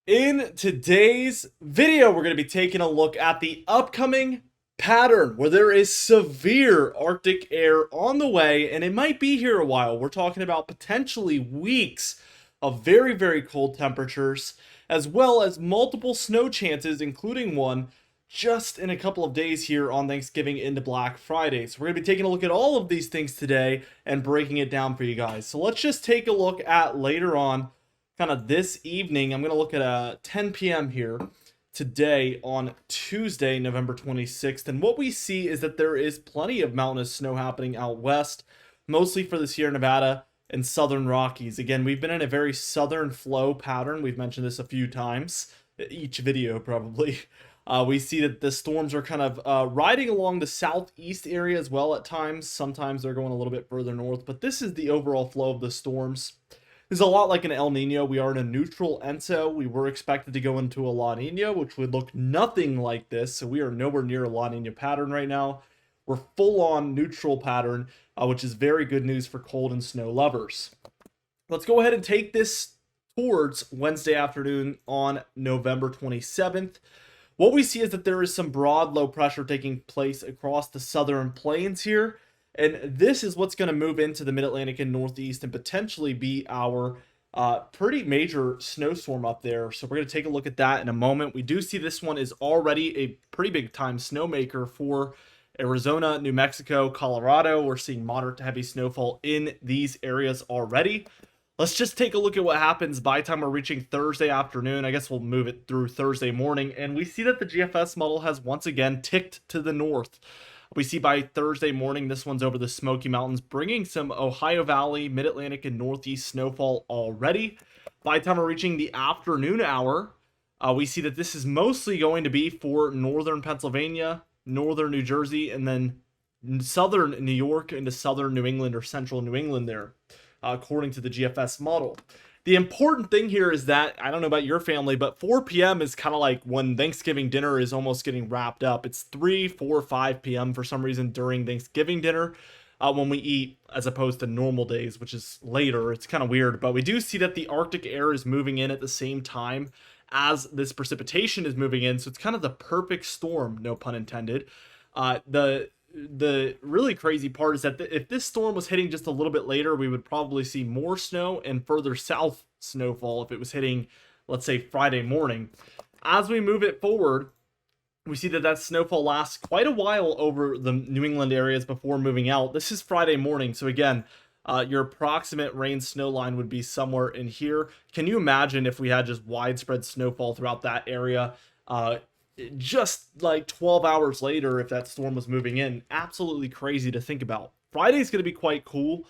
In today's video, we're going to be taking a look at the upcoming pattern where there is severe Arctic air on the way, and it might be here a while. We're talking about potentially weeks of very, very cold temperatures, as well as multiple snow chances, including one just in a couple of days here on Thanksgiving into Black Friday. So we're going to be taking a look at all of these things today and breaking it down for you guys. So let's just take a look at later on kind of this evening. I'm going to look at 10 p.m. here today on Tuesday, November 26th. And what we see is that there is plenty of mountainous snow happening out west, mostly for the Sierra Nevada and Southern Rockies. Again, we've been in a very southern flow pattern. We've mentioned this a few times, each video probably. We see that the storms are kind of riding along the southeast area as well at times. Sometimes they're going a little bit further north, but this is the overall flow of the storms. This is a lot like an El Nino. We are in a neutral ENSO. We were expected to go into a La Nina, which would look nothing like this. So we are nowhere near a La Nina pattern right now. We're full on neutral pattern, which is very good news for cold and snow lovers. Let's go ahead and take this towards Wednesday afternoon on November 27th. What we see is that there is some broad low pressure taking place across the southern plains here. And this is what's going to move into the mid-Atlantic and northeast and potentially be our pretty major snowstorm up there. So we're going to take a look at that in a moment. We do see this one is already a pretty big time snowmaker for Arizona, New Mexico, Colorado. We're seeing moderate to heavy snowfall in these areas already. Let's just take a look at what happens by the time we're reaching Thursday afternoon. I guess we'll move it through Thursday morning. And we see that the GFS model has once again ticked to the north. We see by Thursday morning, this one's over the Smoky Mountains, bringing some Ohio Valley, Mid-Atlantic, and Northeast snowfall already. By the time we're reaching the afternoon hour, we see that this is mostly going to be for northern Pennsylvania, northern New Jersey, and then southern New York into southern New England or central New England there, according to the GFS model. The important thing here is that, I don't know about your family, but 4 p.m. is kind of like when Thanksgiving dinner is almost getting wrapped up. It's 3, 4, 5 p.m. for some reason during Thanksgiving dinner when we eat, as opposed to normal days, which is later. It's kind of weird, but we do see that the Arctic air is moving in at the same time as this precipitation is moving in. So it's kind of the perfect storm, no pun intended. The really crazy part is that if this storm was hitting just a little bit later, we would probably see more snow and further south snowfall if it was hitting, let's say, Friday morning. As we move it forward, we see that that snowfall lasts quite a while over the New England areas before moving out. This is Friday morning, so again, your approximate rain snow line would be somewhere in here. Can you imagine if we had just widespread snowfall throughout that area? Just like 12 hours later, if that storm was moving in. Absolutely crazy to think about. Friday is going to be quite cool.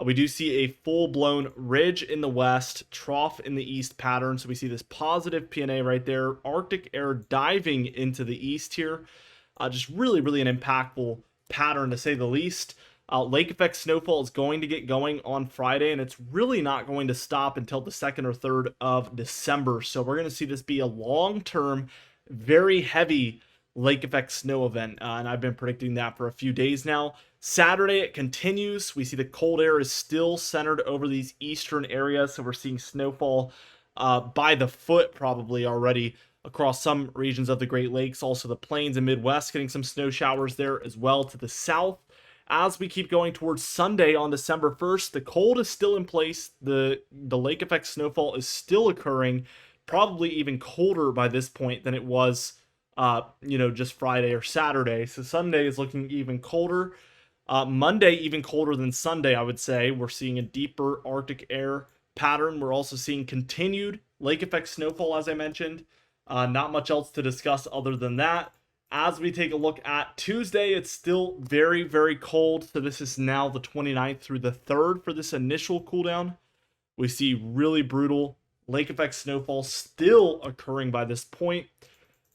We do see a full-blown ridge in the west, trough in the east pattern. So we see this positive PNA right there. Arctic air diving into the east here. Just really, really an impactful pattern to say the least. Lake effect snowfall is going to get going on Friday, and it's really not going to stop until the 2nd or 3rd of December. So we're going to see this be a long-term, very heavy lake effect snow event, and I've been predicting that for a few days now. Saturday it continues. We see the cold air is still centered over these eastern areas, so we're seeing snowfall by the foot probably already across some regions of the Great Lakes. Also the plains and Midwest getting some snow showers there as well to the south. As we keep going towards Sunday on December 1st, the cold is still in place. The lake effect snowfall is still occurring, probably even colder by this point than it was, just Friday or Saturday. So Sunday is looking even colder. Monday, even colder than Sunday, I would say. We're seeing a deeper Arctic air pattern. We're also seeing continued lake effect snowfall, as I mentioned. Not much else to discuss other than that. As we take a look at Tuesday, it's still very, very cold. So this is now the 29th through the 3rd for this initial cool down. We see really brutal lake effect snowfall still occurring by this point.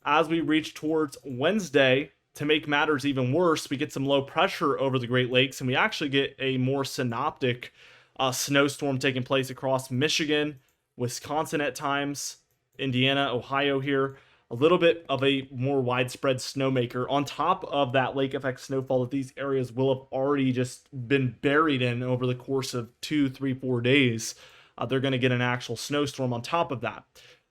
As we reach towards Wednesday, to make matters even worse, we get some low pressure over the Great Lakes, and we actually get a more synoptic snowstorm taking place across Michigan, Wisconsin at times, Indiana, Ohio here. A little bit of a more widespread snowmaker on top of that lake effect snowfall that these areas will have already just been buried in over the course of 2, 3, 4 days. They're going to get an actual snowstorm on top of that.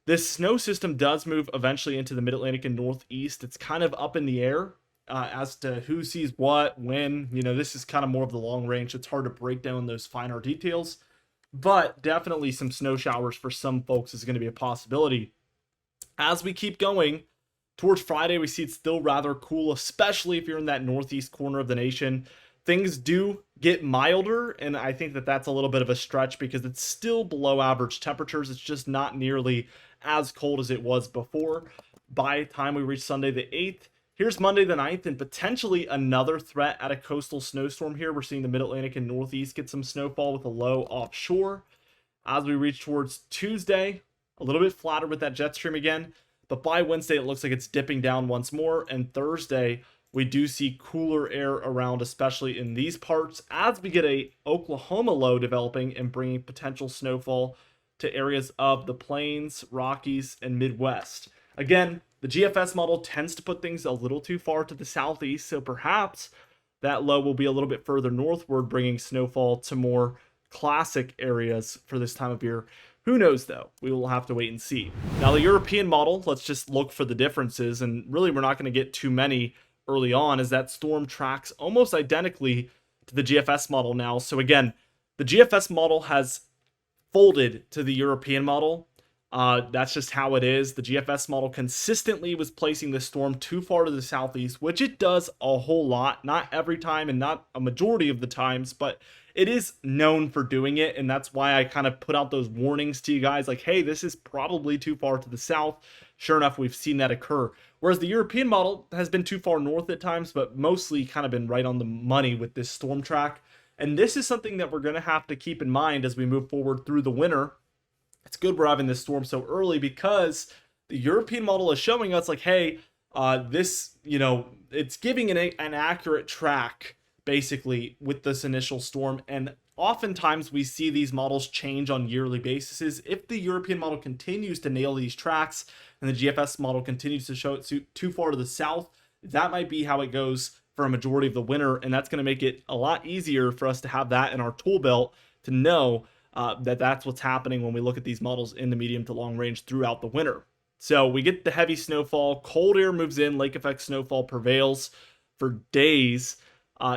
This snow system does move eventually into the mid-Atlantic and northeast. It's kind of up in the air as to who sees what, when. This is kind of more of the long range. It's hard to break down those finer details, but definitely some snow showers for some folks is going to be a possibility. As we keep going towards Friday, we see it's still rather cool, especially if you're in that northeast corner of the nation. Things do get milder, and I think that that's a little bit of a stretch because it's still below average temperatures. It's just not nearly as cold as it was before. By the time we reach Sunday the 8th, here's Monday the 9th, and potentially another threat at a coastal snowstorm here. We're seeing the mid-Atlantic and northeast get some snowfall with a low offshore. As we reach towards Tuesday, a little bit flatter with that jet stream again, but by Wednesday it looks like it's dipping down once more, and Thursday we do see cooler air around, especially in these parts, as we get a Oklahoma low developing and bringing potential snowfall to areas of the Plains, Rockies, and Midwest. Again, the GFS model tends to put things a little too far to the southeast, so perhaps that low will be a little bit further northward, bringing snowfall to more classic areas for this time of year. Who knows, though? We will have to wait and see. Now, the European model, let's just look for the differences, and really we're not going to get too many early on, as that storm tracks almost identically to the GFS model now. So again, the GFS model has folded to the European model. That's just how it is. The GFS model consistently was placing the storm too far to the southeast, which it does a whole lot. Not every time and not a majority of the times, but it is known for doing it, and that's why I kind of put out those warnings to you guys like, hey, this is probably too far to the south. Sure enough, we've seen that occur. Whereas the European model has been too far north at times, but mostly kind of been right on the money with this storm track. And this is something that we're going to have to keep in mind as we move forward through the winter. It's good we're having this storm so early because the European model is showing us like, hey, this, it's giving an accurate track basically with this initial storm. And oftentimes we see these models change on yearly bases. If the European model continues to nail these tracks and the GFS model continues to show it too far to the south, that might be how it goes for a majority of the winter. And that's going to make it a lot easier for us to have that in our tool belt to know that that's what's happening when we look at these models in the medium to long range throughout the winter. So we get the heavy snowfall, cold air moves in, lake effect snowfall prevails for days.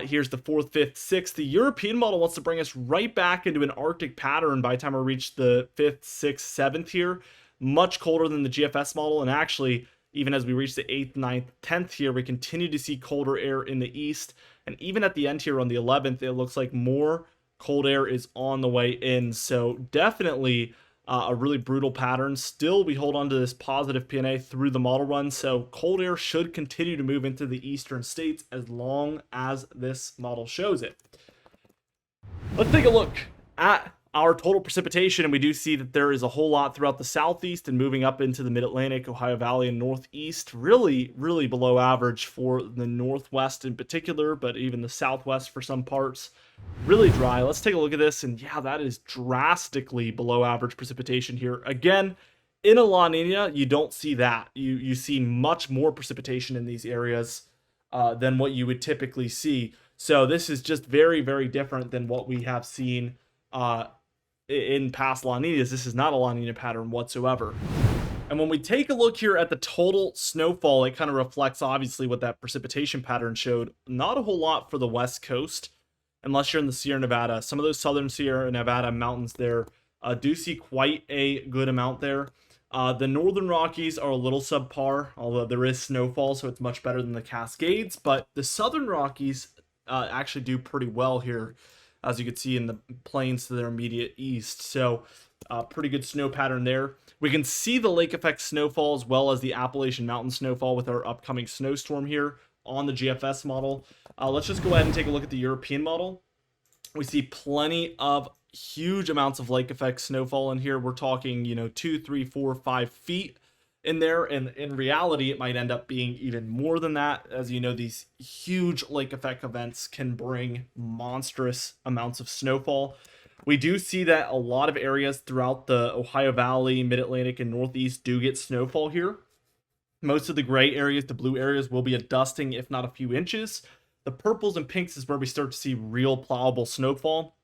Here's the 4th, 5th, 6th. The European model wants to bring us right back into an Arctic pattern by the time we reach the 5th, 6th, 7th here. Much colder than the GFS model. And actually, even as we reach the 8th, 9th, 10th here, we continue to see colder air in the east. And even at the end here on the 11th, it looks like more cold air is on the way in. So definitely a really brutal pattern. Still, we hold on to this positive PNA through the model run, so cold air should continue to move into the eastern states as long as this model shows it. Let's take a look at our total precipitation, and we do see that there is a whole lot throughout the southeast and moving up into the mid-Atlantic, Ohio Valley, and northeast. Really below average for the northwest in particular, but even the southwest for some parts. Really dry. Let's take a look at this, and yeah, that is drastically below average precipitation here. Again, in a La Nina, you don't see that. You see much more precipitation in these areas than what you would typically see. So this is just very different than what we have seen in past La Ninas. This is not a La Nina pattern whatsoever. And when we take a look here at the total snowfall, it kind of reflects obviously what that precipitation pattern showed. Not a whole lot for the West Coast, unless you're in the Sierra Nevada. Some of those southern Sierra Nevada mountains there do see quite a good amount there. The northern Rockies are a little subpar, although there is snowfall, so it's much better than the Cascades. But the southern Rockies actually do pretty well here, as you can see in the plains to their immediate east. So pretty good snow pattern there. We can see the lake effect snowfall as well as the Appalachian Mountain snowfall with our upcoming snowstorm here on the GFS model. Let's just go ahead and take a look at the European model. We see plenty of huge amounts of lake effect snowfall in here. We're talking, 2, 3, 4, 5 feet in there. And in reality, it might end up being even more than that. As you know, these huge lake effect events can bring monstrous amounts of snowfall. We do see that a lot of areas throughout the Ohio Valley, Mid-Atlantic, and Northeast do get snowfall here. Most of the gray areas, the blue areas, will be a dusting, if not a few inches. The purples and pinks is where we start to see real plowable snowfall.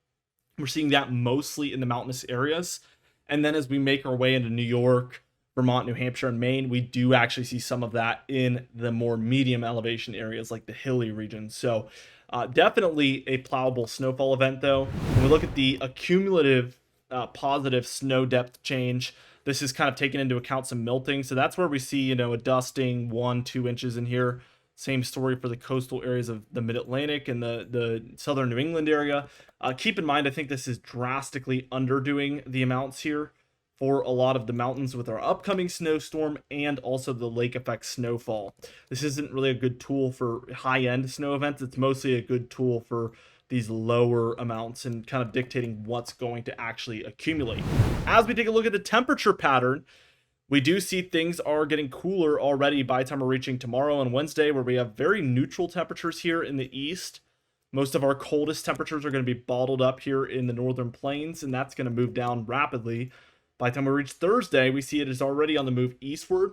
We're seeing that mostly in the mountainous areas. And then as we make our way into New York, Vermont, New Hampshire, and Maine. We do actually see some of that in the more medium elevation areas like the hilly regions. So definitely a plowable snowfall event, though. When we look at the accumulative positive snow depth change, this is kind of taking into account some melting. So that's where we see, you know, a dusting 1-2 inches in here. Same story for the coastal areas of the mid-Atlantic and the southern New England area. Keep in mind, I think this is drastically underdoing the amounts here for a lot of the mountains with our upcoming snowstorm and also the lake effect snowfall. This isn't really a good tool for high-end snow events. It's mostly a good tool for these lower amounts and kind of dictating what's going to actually accumulate. As we take a look at the temperature pattern, we do see things are getting cooler already by the time we're reaching tomorrow and Wednesday, where we have very neutral temperatures here in the east. Most of our coldest temperatures are going to be bottled up here in the northern plains, and that's going to move down rapidly. By the time we reach Thursday, we see it is already on the move eastward.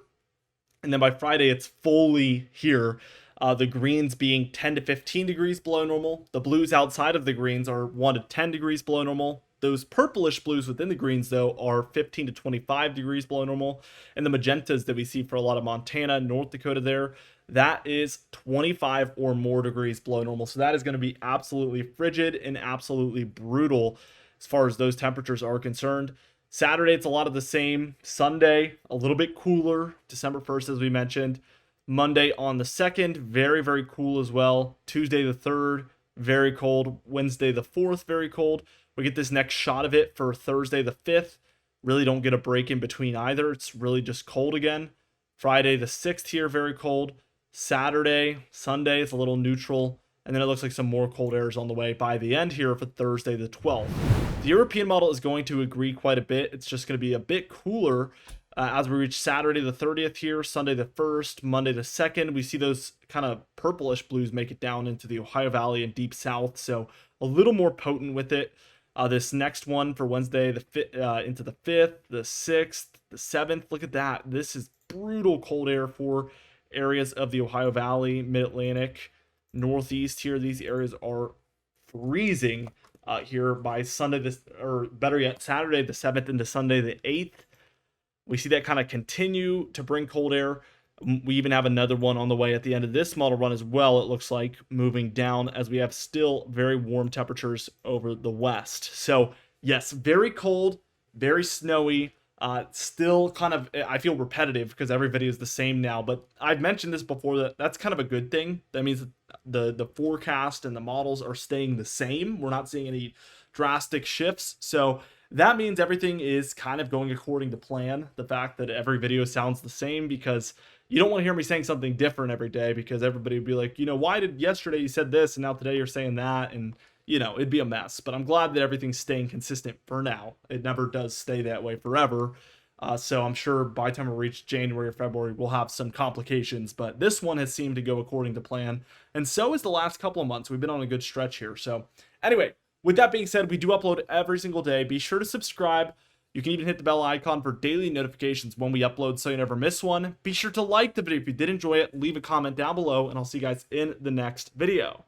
And then by Friday, it's fully here. The greens being 10 to 15 degrees below normal. The blues outside of the greens are 1 to 10 degrees below normal. Those purplish blues within the greens, though, are 15 to 25 degrees below normal. And the magentas that we see for a lot of Montana, North Dakota there, that is 25 or more degrees below normal. So that is going to be absolutely frigid and absolutely brutal as far as those temperatures are concerned. Saturday, it's a lot of the same. Sunday, a little bit cooler. December 1st, as we mentioned. Monday on the 2nd, very, very cool as well. Tuesday the 3rd, very cold. Wednesday the 4th, very cold. We get this next shot of it for Thursday the 5th. Really don't get a break in between either. It's really just cold again. Friday the 6th here, very cold. Saturday, Sunday, it's a little neutral. And then it looks like some more cold air is on the way by the end here for Thursday the 12th. The European model is going to agree quite a bit. It's just going to be a bit cooler as we reach Saturday the 30th here, Sunday the 1st, Monday the 2nd. We see those kind of purplish blues make it down into the Ohio Valley and deep south. So a little more potent with it. This next one for Wednesday into the 5th, the 6th, the 7th. Look at that. This is brutal cold air for areas of the Ohio Valley, mid-Atlantic, northeast here. These areas are freezing here by Sunday, or better yet, Saturday the 7th into Sunday the 8th. We see that kind of continue to bring cold air. We even have another one on the way at the end of this model run as well, it looks like, moving down as we have still very warm temperatures over the west. So yes, very cold, very snowy, still kind of, I feel repetitive because every video is the same now, but I've mentioned this before, that's kind of a good thing. That means the forecast and the models are staying the same. We're not seeing any drastic shifts. So that means everything is kind of going according to plan. The fact that every video sounds the same, because you don't want to hear me saying something different every day, because everybody would be like, you know, why did yesterday you said this and now today you're saying that? And, you know, it'd be a mess. But I'm glad that everything's staying consistent for now. It never does stay that way forever. So I'm sure by the time we reach January or February, we'll have some complications. But this one has seemed to go according to plan. And so is the last couple of months. We've been on a good stretch here. So anyway, with that being said, we do upload every single day. Be sure to subscribe. You can even hit the bell icon for daily notifications when we upload so you never miss one. Be sure to like the video if you did enjoy it. Leave a comment down below, and I'll see you guys in the next video.